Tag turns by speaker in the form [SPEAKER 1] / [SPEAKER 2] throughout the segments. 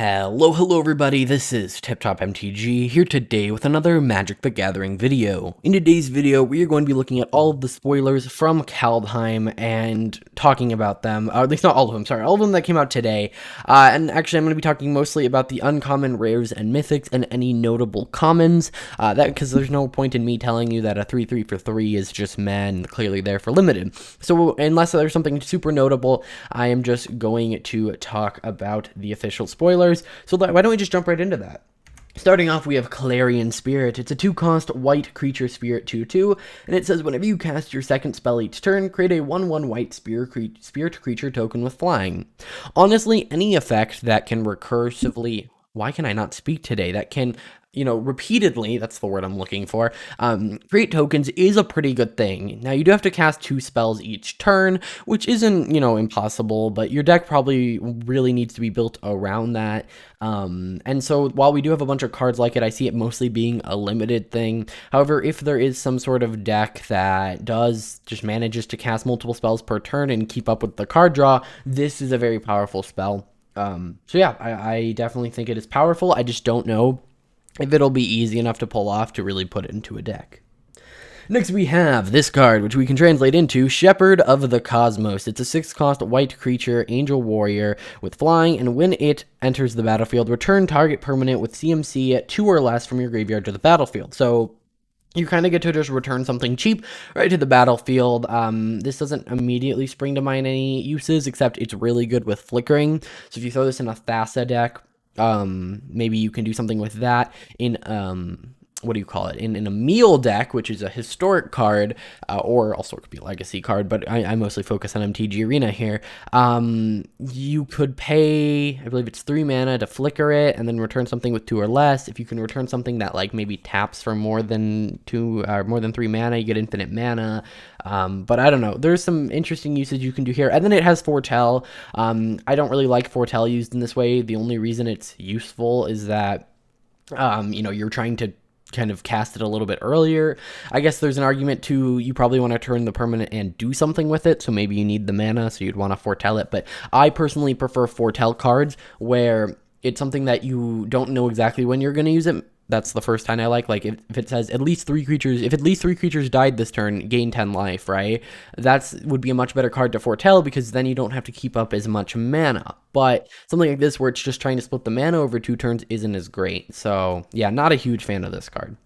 [SPEAKER 1] Hello everybody, this is TipTop MTG here today with another Magic the Gathering video. In today's video, we are going to be looking at all of the spoilers from Kaldheim and talking about them, or at least not all of them, sorry, all of them that came out today. And actually I'm going to be talking mostly about the uncommon rares and mythics and any notable commons, because there's no point in me telling you that a 3/3 for 3 is just meh and clearly there for limited. So unless there's something super notable, I am just going to talk about the official spoilers. So why don't we just jump right into that? Starting off, we have Clarion Spirit. It's a 2-cost white creature spirit 2/2, and it says whenever you cast your second spell each turn, create a 1/1 white spirit creature token with flying. Honestly, any effect that can recursively... Why can I not speak today? That can... repeatedly, that's the word I'm looking for, create tokens is a pretty good thing. Now, you do have to cast 2 spells each turn, which isn't, impossible, but your deck probably really needs to be built around that. And so, while we do have a bunch of cards like it, I see it mostly being a limited thing. However, if there is some sort of deck that just manages to cast multiple spells per turn and keep up with the card draw, this is a very powerful spell. So yeah, I definitely think it is powerful. I just don't know if it'll be easy enough to pull off to really put it into a deck. Next we have this card, which we can translate into Shepherd of the Cosmos. It's a 6-cost white creature, Angel Warrior, with flying, and when it enters the battlefield, return target permanent with CMC at 2 or less from your graveyard to the battlefield. So you kind of get to just return something cheap right to the battlefield. This doesn't immediately spring to mind any uses, except it's really good with flickering. So if you throw this in a Thassa deck, maybe you can do something with that in, what do you call it? In a meal deck, which is a historic card, or also it could be a legacy card, but I mostly focus on MTG Arena here. You could pay, I believe it's 3 mana to flicker it, and then return something with 2 or less. If you can return something that like maybe taps for more than 2 or more than 3 mana, you get infinite mana. But I don't know. There's some interesting usage you can do here, and then it has Foretell. I don't really like Foretell used in this way. The only reason it's useful is that you're trying to kind of cast it a little bit earlier. I guess there's an argument to you probably want to turn the permanent and do something with it, so maybe you need the mana, so you'd want to foretell it. But I personally prefer foretell cards where it's something that you don't know exactly when you're going to use it. That's the first time I like if it says at least 3 creatures, if at least 3 creatures died this turn, gain 10 life, right? That would be a much better card to foretell because then you don't have to keep up as much mana. But something like this where it's just trying to split the mana over 2 turns isn't as great. So yeah, not a huge fan of this card.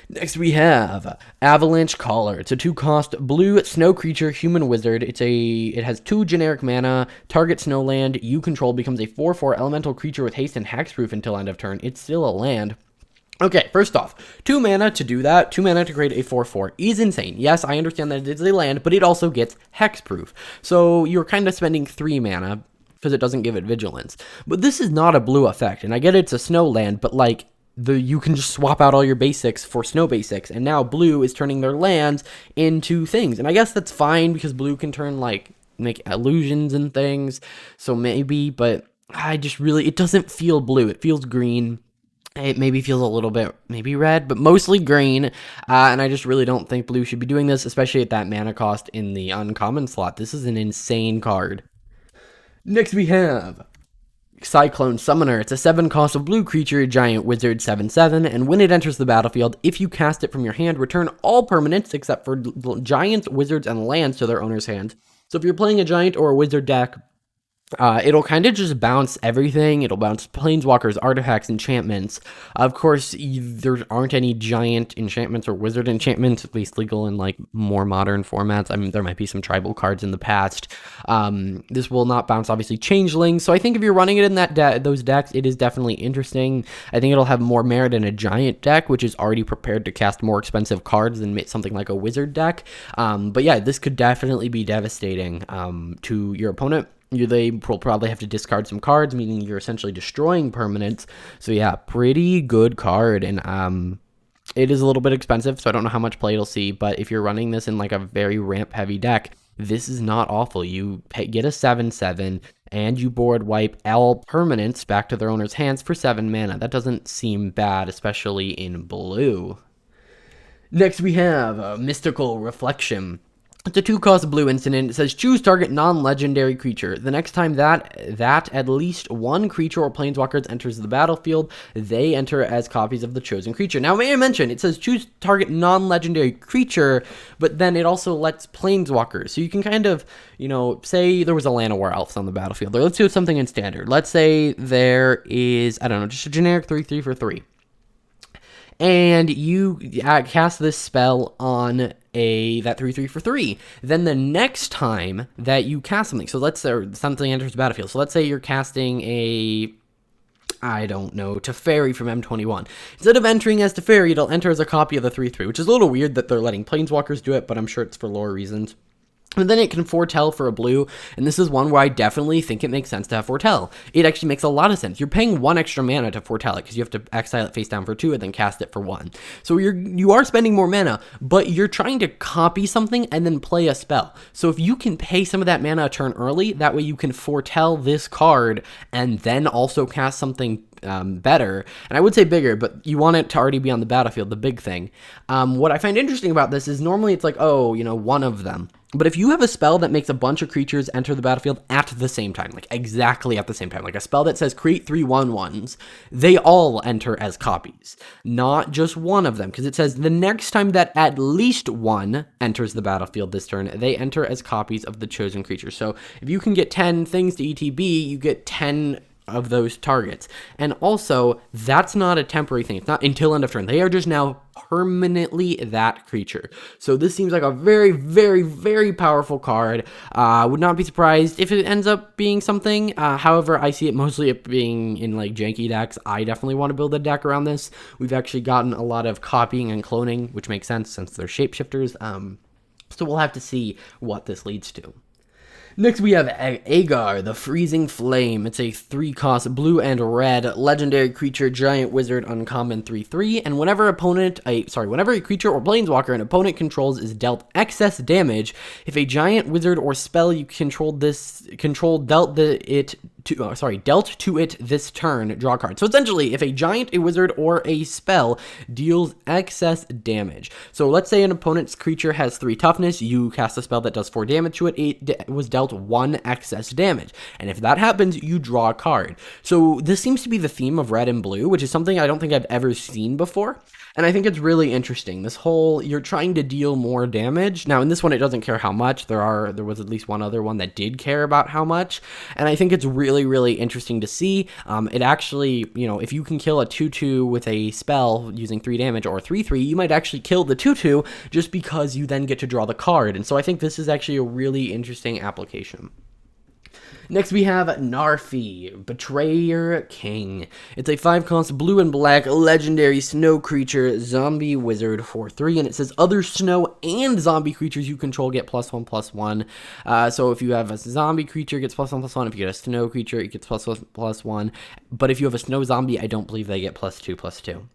[SPEAKER 1] Next we have Avalanche Caller. It's a 2-cost blue snow creature, human wizard. It has 2 generic mana. Target snow land you control becomes a 4/4 elemental creature with haste and hexproof until end of turn. It's still a land. Okay, first off, 2 mana to do that, 2 mana to create a 4/4 is insane. Yes, I understand that it is a land, but it also gets hexproof. So you're kind of spending 3 mana because it doesn't give it vigilance. But this is not a blue effect, and I get it's a snow land, but you can just swap out all your basics for snow basics, and now blue is turning their lands into things. And I guess that's fine because blue can turn make illusions and things. So maybe, but it doesn't feel blue. It feels green. It maybe feels a little bit, maybe red, but mostly green, and I just really don't think blue should be doing this, especially at that mana cost in the uncommon slot. This is an insane card. Next we have Cyclone Summoner. It's a 7-cost blue creature, giant wizard, 7/7, and when it enters the battlefield, if you cast it from your hand, return all permanents except for giants, wizards, and lands to their owner's hand. So if you're playing a giant or a wizard deck, it'll kind of just bounce everything. It'll bounce planeswalkers, artifacts, enchantments. Of course, there aren't any giant enchantments or wizard enchantments, at least legal in more modern formats. I mean, there might be some tribal cards in the past. This will not bounce, obviously, changelings. So I think if you're running it in those decks, it is definitely interesting. I think it'll have more merit in a giant deck, which is already prepared to cast more expensive cards than something like a wizard deck. But yeah, this could definitely be devastating to your opponent. They will probably have to discard some cards, meaning you're essentially destroying permanents. So yeah, pretty good card, and it is a little bit expensive, so I don't know how much play it'll see, but if you're running this in a very ramp-heavy deck, this is not awful. You get a 7/7, and you board wipe all permanents back to their owner's hands for 7 mana. That doesn't seem bad, especially in blue. Next we have Mystical Reflection. It's a 2-cost blue instant. It says choose target non-legendary creature. The next time that at least one creature or planeswalker enters the battlefield, they enter as copies of the chosen creature. Now, may I mention, it says choose target non-legendary creature, but then it also lets planeswalkers. So you can kind of, say there was a Llanowar Elves on the battlefield. Or let's do something in standard. Let's say there is, I don't know, just a generic 3/3 for 3. And you cast this spell on that 3/3 for 3. Then the next time that you cast something, so let's say something enters the battlefield. So let's say you're casting I don't know, Teferi from M21. Instead of entering as Teferi, it'll enter as a copy of the 3/3, which is a little weird that they're letting planeswalkers do it, but I'm sure it's for lore reasons. And then it can foretell for a blue, and this is one where I definitely think it makes sense to have foretell. It actually makes a lot of sense. You're paying 1 extra mana to foretell it, because you have to exile it face down for 2 and then cast it for 1. So you are spending more mana, but you're trying to copy something and then play a spell. So if you can pay some of that mana a turn early, that way you can foretell this card and then also cast something better, and I would say bigger, but you want it to already be on the battlefield, the big thing. What I find interesting about this is normally it's like, one of them. But if you have a spell that makes a bunch of creatures enter the battlefield at the same time, like exactly at the same time, like a spell that says create 3 1/1s, they all enter as copies, not just one of them, because it says the next time that at least one enters the battlefield this turn, they enter as copies of the chosen creature. So if you can get 10 things to ETB, you get 10 of those targets. And also, that's not a temporary thing. It's not until end of turn. They are just now permanently that creature. So this seems like a very, very, very powerful card. Would not be surprised if it ends up being something. However, I see it mostly being in like janky decks. I definitely want to build a deck around this. We've actually gotten a lot of copying and cloning, which makes sense since they're shapeshifters. So we'll have to see what this leads to. Next, we have Agar, the Freezing Flame. It's a 3-cost blue and red legendary creature, giant wizard, uncommon 3/3. And whenever a creature or planeswalker an opponent controls is dealt excess damage, if a giant wizard or spell you dealt to it this turn, draw a card. So essentially, if a giant, a wizard, or a spell deals excess damage. So let's say an opponent's creature has 3 toughness, you cast a spell that does 4 damage to it, it was dealt 1 excess damage. And if that happens, you draw a card. So this seems to be the theme of red and blue, which is something I don't think I've ever seen before. And I think it's really interesting. This whole, you're trying to deal more damage. Now, in this one, it doesn't care how much. There was at least one other one that did care about how much. And I think it's really, really interesting to see. It actually, if you can kill a 2/2 with a spell using 3 damage or 3/3, you might actually kill the 2/2 just because you then get to draw the card. And so I think this is actually a really interesting application. Next, we have Narfy, Betrayer King. It's a 5-cost blue and black legendary snow creature, zombie wizard for 3, and it says other snow and zombie creatures you control get +1/+1. So if you have a zombie creature, it gets +1/+1. If you get a snow creature, it gets +1/+1. But if you have a snow zombie, I don't believe they get +2/+2.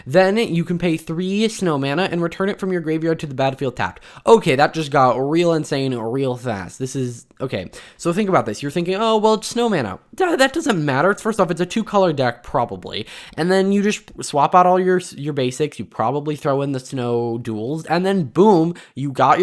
[SPEAKER 1] Then you can pay 3 snow mana and return it from your graveyard to the battlefield tapped. Okay, that just got real insane real fast. This is, okay, so think about this. You're thinking, oh, well, it's snow mana. That doesn't matter. First off, it's a 2-color deck, probably. And then you just swap out all your basics. You probably throw in the snow duels. And then, boom, you got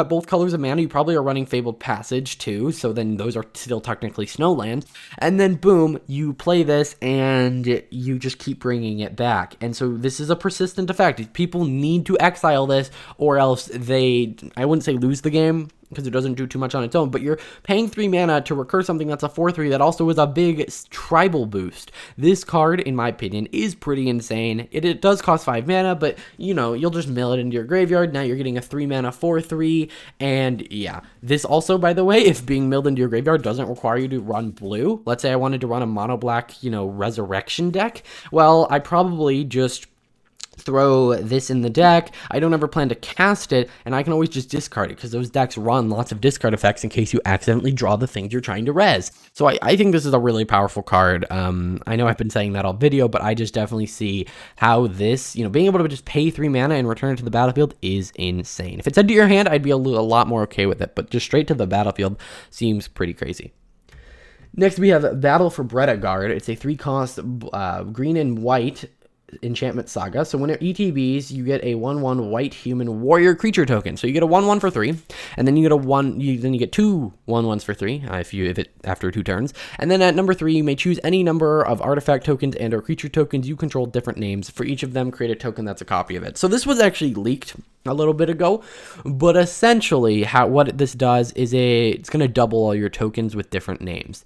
[SPEAKER 1] both colors of mana. You probably are running Fabled Passage, too. So then those are still technically snow lands. And then, boom, you play this and you just keep bringing it back. And so this is a persistent effect. People need to exile this, or else I wouldn't say lose the game, because it doesn't do too much on its own, but you're paying 3 mana to recur something that's a 4/3 that also is a big tribal boost. This card, in my opinion, is pretty insane. It does cost 5 mana, but, you'll just mill it into your graveyard. Now you're getting a 3 mana 4/3, and yeah. This also, by the way, if being milled into your graveyard doesn't require you to run blue, let's say I wanted to run a mono black, resurrection deck, well, I probably just throw this in the deck. I don't ever plan to cast it, and I can always just discard it, because those decks run lots of discard effects in case you accidentally draw the things you're trying to res. So I think this is a really powerful card. I know I've been saying that all video, but I just definitely see how this, being able to just pay 3 mana and return it to the battlefield is insane. If it's into your hand, I'd be a lot more okay with it, but just straight to the battlefield seems pretty crazy. Next, we have Battle for Bretta Guard. It's a 3-cost green and white enchantment Saga. So when it ETBs, you get a 1/1 white human warrior creature token. So you get a 1/1 for 3, and then you get a then you get two 1/1s for 3 if it after 2 turns. And then at number 3, you may choose any number of artifact tokens and or creature tokens. You control different names. For each of them, create a token that's a copy of it. So this was actually leaked a little bit ago, but essentially what this does is it's going to double all your tokens with different names.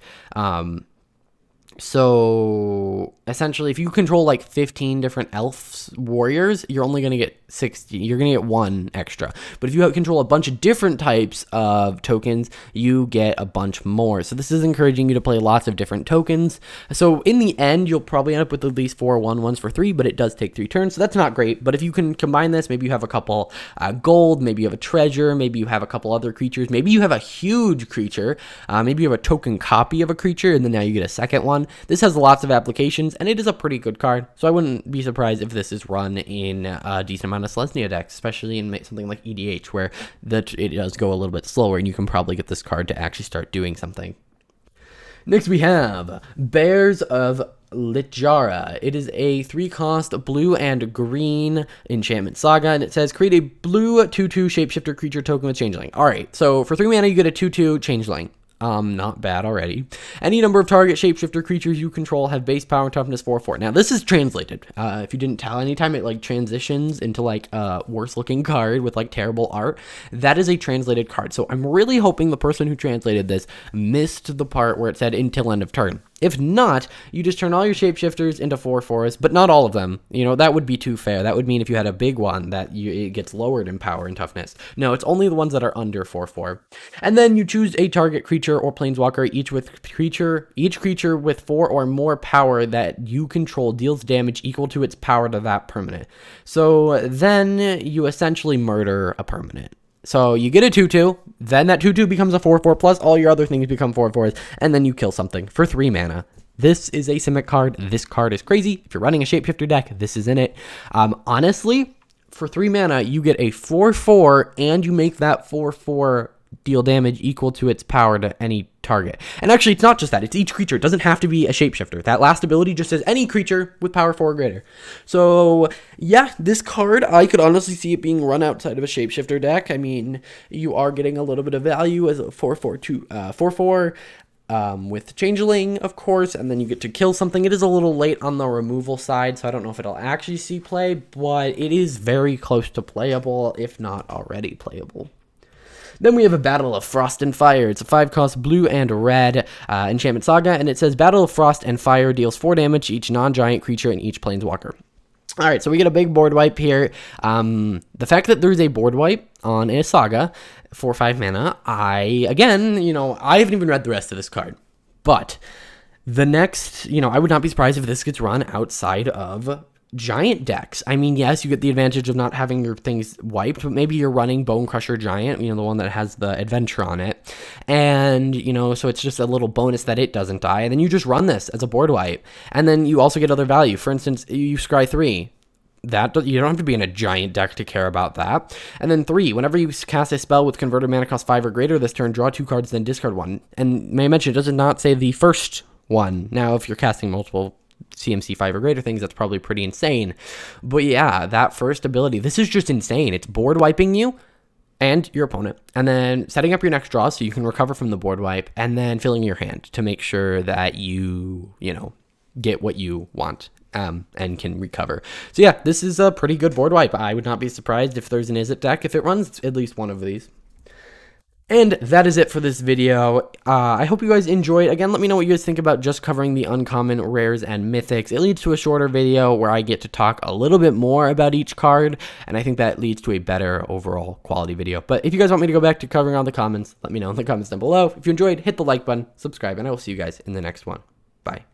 [SPEAKER 1] So essentially, if you control like 15 different elves warriors, you're only going to get 60. You're going to get 1 extra. But if you control a bunch of different types of tokens, you get a bunch more. So this is encouraging you to play lots of different tokens. So in the end, you'll probably end up with at least 4 1/1s for 3, but it does take 3 turns. So that's not great. But if you can combine this, maybe you have a couple gold, maybe you have a treasure, maybe you have a couple other creatures, maybe you have a huge creature, maybe you have a token copy of a creature, and then now you get a second one. This has lots of applications, and it is a pretty good card, so I wouldn't be surprised if this is run in a decent amount of Selesnya decks, especially in something like EDH, where it does go a little bit slower, and you can probably get this card to actually start doing something. Next we have Bears of Litjara. It is a 3-cost blue and green enchantment Saga, and it says create a blue 2/2 shapeshifter creature token with changeling. Alright, so for 3 mana you get a 2/2 changeling. Not bad already. Any number of target shapeshifter creatures you control have base power and toughness 4/4. Now, this is translated. If you didn't tell, anytime it like transitions into like a worse looking card with like terrible art, that is a translated card. So I'm really hoping the person who translated this missed the part where it said until end of turn. If not, you just turn all your shapeshifters into 4/4s, but not all of them. You know, that would be too fair. That would mean if you had a big one that it gets lowered in power and toughness. No, it's only the ones that are under 4/4. And then you choose a target creature or planeswalker, each creature with 4 or more power that you control deals damage equal to its power to that permanent. So then you essentially murder a permanent. So you get a 2/2, then that 2/2 becomes a 4/4 plus all your other things become 4/4s, and then you kill something for 3 mana. This is a Simic card. This card is crazy. If you're running a shapeshifter deck, this is in it. Honestly, for 3 mana, you get a 4/4, and you make that 4/4 deal damage equal to its power to any target. And actually, it's not just that. It's each creature. It doesn't have to be a shapeshifter. That last ability just says any creature with power 4 or greater. So, yeah, this card, I could honestly see it being run outside of a shapeshifter deck. I mean, you are getting a little bit of value as a 4/4 with Changeling, of course, and then you get to kill something. It is a little late on the removal side, so I don't know if it'll actually see play, but it is very close to playable, if not already playable. Then we have a Battle of Frost and Fire. It's a 5-cost blue and red enchantment Saga, and it says Battle of Frost and Fire deals 4 damage to each non-giant creature and each planeswalker. Alright, so we get a big board wipe here. The fact that there's a board wipe on a Saga for 5 mana, I haven't even read the rest of this card. But the next, I would not be surprised if this gets run outside of giant decks. I mean, yes, you get the advantage of not having your things wiped, but maybe you're running Bone Crusher Giant, the one that has the adventure on it. And, so it's just a little bonus that it doesn't die. And then you just run this as a board wipe. And then you also get other value. For instance, you scry 3. That you don't have to be in a giant deck to care about that. And then 3, whenever you cast a spell with converted mana cost 5 or greater this turn, draw 2 cards, then discard 1. And may I mention, it does not say the first one. Now, if you're casting multiple CMC 5 or greater things, that's probably pretty insane. But yeah, that first ability, this is just insane. It's board wiping you and your opponent, and then setting up your next draw so you can recover from the board wipe, and then filling your hand to make sure that you get what you want and can recover. So yeah, this is a pretty good board wipe. I would not be surprised if there's an Izzet deck if it runs at least one of these. And that is it for this video. I hope you guys enjoyed. Again, let me know what you guys think about just covering the uncommon, rares, and mythics. It leads to a shorter video where I get to talk a little bit more about each card, and I think that leads to a better overall quality video. But if you guys want me to go back to covering all the commons, let me know in the comments down below. If you enjoyed, hit the like button, subscribe, and I will see you guys in the next one. Bye.